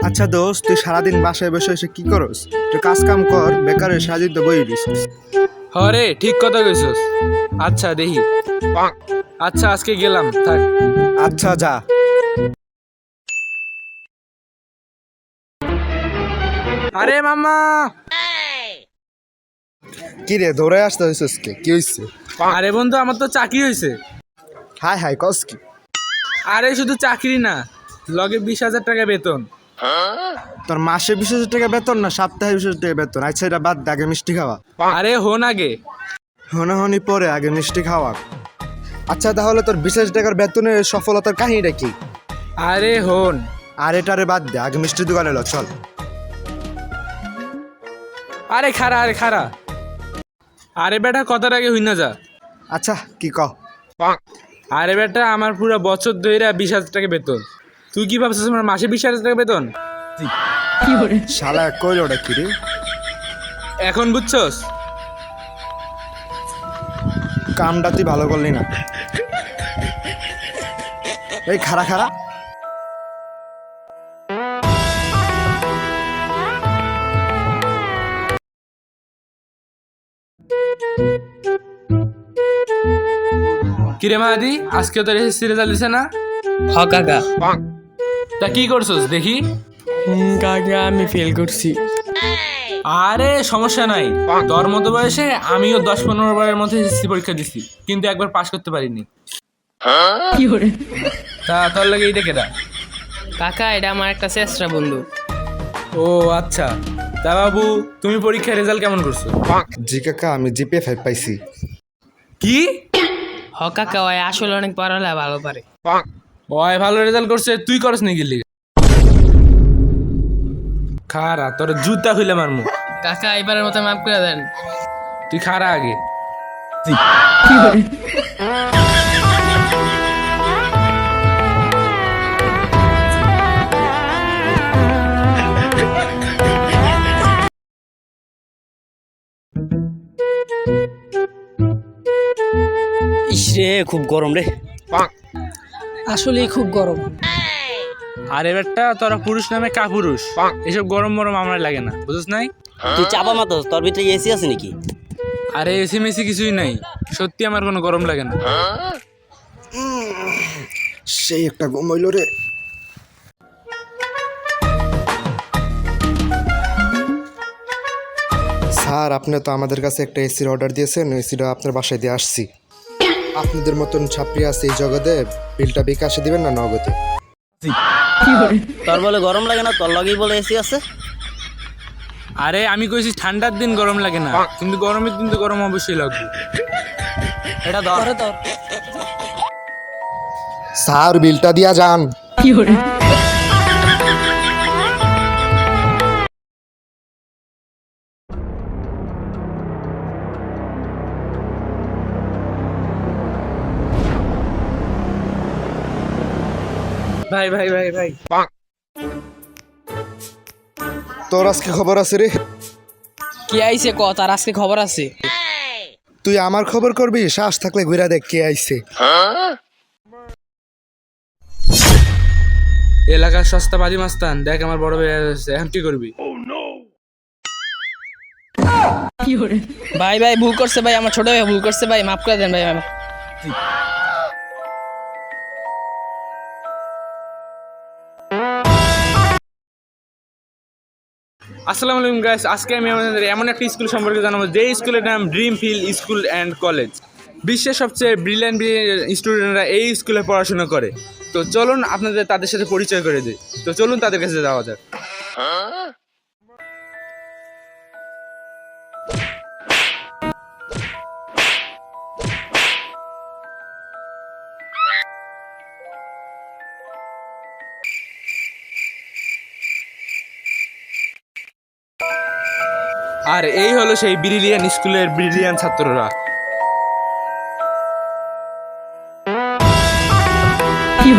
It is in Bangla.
আচ্ছা দোস্ত, তুই সারাদিন বাসায় বসে এসে কি করস? তুই কাজ কাম কর, বেকারের সারাদিন তো বই দিছিস। হরে ঠিক কথা কইছস। আচ্ছা দেখি। আচ্ছা আজকে গেলাম, থাক। আচ্ছা যা। আরে মামা, কি রে দৌড়ে আসতে হয়েছিস কে? কি হয়েছে? আরে বন্ধু আমার তো চাকরি হয়েছে। হাই হাই কস কি? আরে শুধু চাকরি না, লগে 20,000 টাকা বেতন। তোর মাসে 20,000 টাকা বেতন না সপ্তাহে 20,000 টাকা বেতন? আচ্ছা এটা বাদ দে, আগে মিষ্টি খাওয়া। আরে হন আগে। হনাহনি পরে, আগে মিষ্টি খাওয়া। আচ্ছা তাহলে তোর 20,000 টাকার বেতনের সফলতার কাহিনীটা কি? আরে হন। আর এটারে বাদ দে, আগে মিষ্টির দোকানে লো চল। আরে খারা, আরে খারা। আরে বেটা কথার আগে হই না যা। আচ্ছা কি ক? আরে বেটা আমার পুরো বছর ধরে 20,000 টাকা বেতন। তুই কি ভাবছিস আমার মাসে 20,000 টাকা বেতন? শালা কইল ওটা কি রে? এখন বুঝছস? কামটা তুই ভালো করলি না। এই খারা খারা, কিরে মাহাদি, আজকে তোর এসএসসি রেজাল্ট দিছে না? হ কাকা। তা কি করছস দেখি? কাকা আমি ফেল করছি। আরে সমস্যা নাই, তোর মতো বয়সে আমিও 10-15 বারের মধ্যে এসএসসি পরীক্ষা দিছি, কিন্তু একবার পাশ করতে পারিনি। তা তোর লাগে এইটা কেডা? কাকা এটা আমার একটা চেষ্টা বন্ধু। ও আচ্ছা, তা বাবু তুমি পরীক্ষার রেজাল্ট কেমন করছো? জি কাকা আমি জিপে 5 পাইছি। কি? হ কাকা ওই আসলে অনেক পড়ালে ভালো পারে। ওই ভালো রেজাল্ট করছে, তুই করস নি গেলি? খারা তোর জুতা খুলে মারমু। কাকা এবারের মতো মাফ করে দেন। তুই খারা আগে। ইসরে খুব গরম রে। আসলেই খুব গরম। আরে বেটা তোরা পুরুষ নামে কাপুরুষ, এসব গরম মরম আমার লাগে না, বুঝছ নাই? তুই চাপা মাতো, তোর ভিতরে এসি আছে নাকি? আরে এসি মেসি কিছুই নাই, সত্যি আমার কোনো গরম লাগে না। সেই একটা ঘুম হইল রে। স্যার আপনি তো আমাদের কাছে একটা এসির অর্ডার দিয়েছেন, এসিটা আপনার বাসায় দিয়ে আসছি। আপনাদের মতন ছাত্রী আছে এই জগতে, বিলটা বিকাশে দিবেন না নগদে? তোর বলে গরম লাগে না, তোর লগেই বলে এসি আছে। আরে আমি কইছি ঠান্ডার দিন গরম লাগে না, কিন্তু গরমের দিন তো গরম অবশ্যই লাগবে। এটা ধর। স্যার বিলটা দিয়া যান। ভাই ভাই ভাই ভাই, তোর আজকে খবর আছে রে? কি আইছে ক, তার আজকে খবর আছে। তুই আমার খবর করবি? শ্বাস থাকলে ঘুরা দেখ কে আইছে। এলাকার সস্তা বাজি মাস্তান দেখ আমার বড় ভাই আছে, এখন কি করবি? ভাই ভাই ভুল করছে ভাই, আমার ছোট ভাই ভুল করছে ভাই, মাফ করে দেন ভাই। আসসালামু আলাইকুম গাইস, আজকে আমি আপনাদের এমন একটা স্কুল সম্পর্কে জানাবো যে স্কুলের নাম dream fill school and college. বিশ্বের সবচেয়ে ব্রিলিয়ান্ট স্টুডেন্টরা এই স্কুলে পড়াশোনা করে। তো চলুন আপনাদের তাদের সাথে পরিচয় করে দিই। তো চলুন তাদের কাছে যাওয়া যাক। আর এই হলো সেই ব্রিলিয়ান্ট স্কুলের ব্রিলিয়ান্ট ছাত্ররা। কি